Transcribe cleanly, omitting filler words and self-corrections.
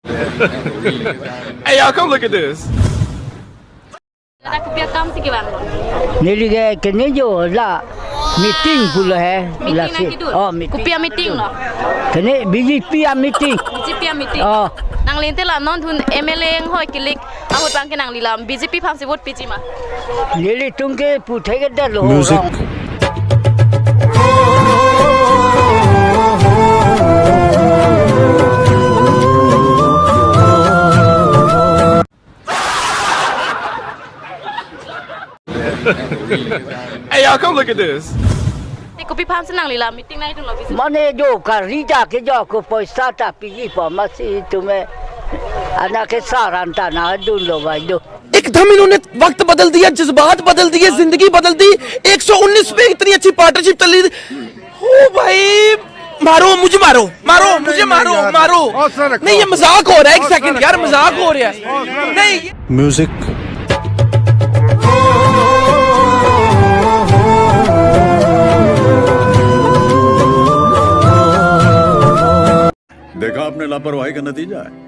Hey, y'all, come look at this. Nili ke ni jo la meeting pula hai. Meeting Oh, meeting. Kupia meeting loh. Kene BJP meeting. BJP meeting. Oh. Nang lente lah non thun MLA yang hoi kilik. Ahut bang ke nang lilam BJP pam si vote PG ma. Nili tungke putai ke dah lo. Music. Hey, y'all, come look at this. Kopi pam si nang lilam meeting na itu loh BJP. Mana jo karija ke jo ko paisa ta PG pa masih तुम्हें anak के सारान तना दूर लो भाई दो एकदम इन्होंने वक्त बदल दिया, जज्बात बदल दिए, जिंदगी बदल दी। 119 पे इतनी अच्छी पार्टनरशिप चल रही थी। ओ भाई मारो मुझे, मारो मारो मुझे, मारो मारो। नहीं ये मजाक हो रहा है, एक सेकंड यार, मजाक हो रहा है। नहीं Music. देखा आपने लापरवाही का नतीजा है।